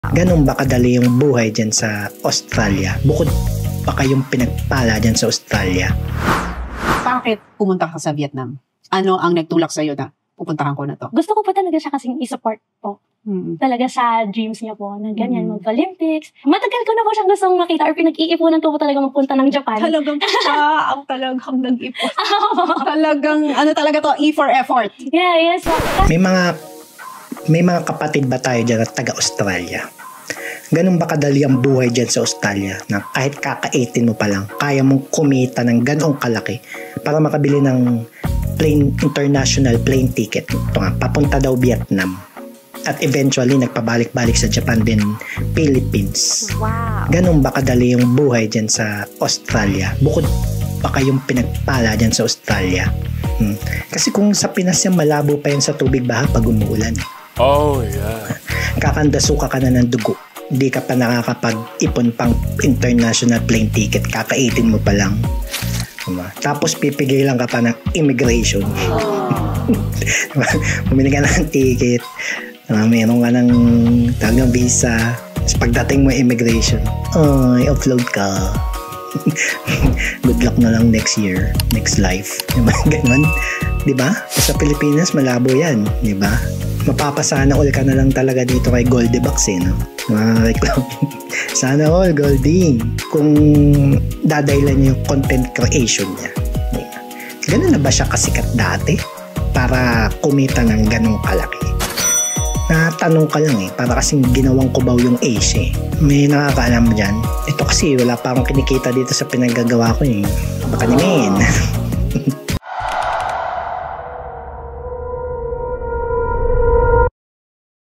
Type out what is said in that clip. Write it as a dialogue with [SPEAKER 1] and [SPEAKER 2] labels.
[SPEAKER 1] Ganun ba kadali yung buhay dyan sa Australia? Bukod pa kayong pinagpala dyan sa Australia?
[SPEAKER 2] Bakit pumunta ka sa Vietnam? Ano ang nagtulak sa'yo na pupuntahan ko na to?
[SPEAKER 3] Gusto ko po talaga siya kasing i-support po. Talaga sa dreams niya po na ganyan, mag-Olympics. Matagal ko na po siyang gustong makita or pinag-iipunan ko po talaga magpunta ng Japan.
[SPEAKER 2] Talagang ang talagang nag-ipon. Talagang, ano talaga to, E for effort.
[SPEAKER 3] Yeah, yes.
[SPEAKER 1] May mga kapatid ba tayo dyan at taga-Australia? Ganun ba kadali ang buhay dyan sa Australia na kahit kaka-18 mo pa lang, kaya mong kumita ng ganong kalaki para makabili ng international plane ticket. Ito nga, papunta daw Vietnam. At eventually, nagpabalik-balik sa Japan din, Philippines.
[SPEAKER 3] Wow.
[SPEAKER 1] Ganun ba kadali yung buhay dyan sa Australia? Bukod pa kayong pinagpala dyan sa Australia. Kasi kung sa Pinas yan, malabo pa yan sa tubig baha pag umuulan.
[SPEAKER 4] Oh, yeah.
[SPEAKER 1] Kakandasuka ka na ng dugo. Hindi ka pa nakakapag-ipon pang international plane ticket. Kaka-18 mo pa lang. Tapos pipigilan ka pa ng immigration. Bumili ka ng ticket. Meron ka ng tagang visa. Tapos pagdating mo immigration, i-offload ka. Good luck na lang next year, next life. Diba? Ganun. Diba? Sa Pilipinas, malabo yan. Diba? Mapapasana all ka na lang talaga dito kay Goldie Bucks, no? Sana all, Goldie. Kung dadailan niya yung content creation niya. Diba? Ganun na ba siya kasikat dati? Para kumita ng ganong kalaki? Natanong ka lang para kasing ginawang kubaw yung Ace May nakakaalam mo dyan? Ito kasi wala pa akong kinikita dito sa pinagagawa ko Baka naman.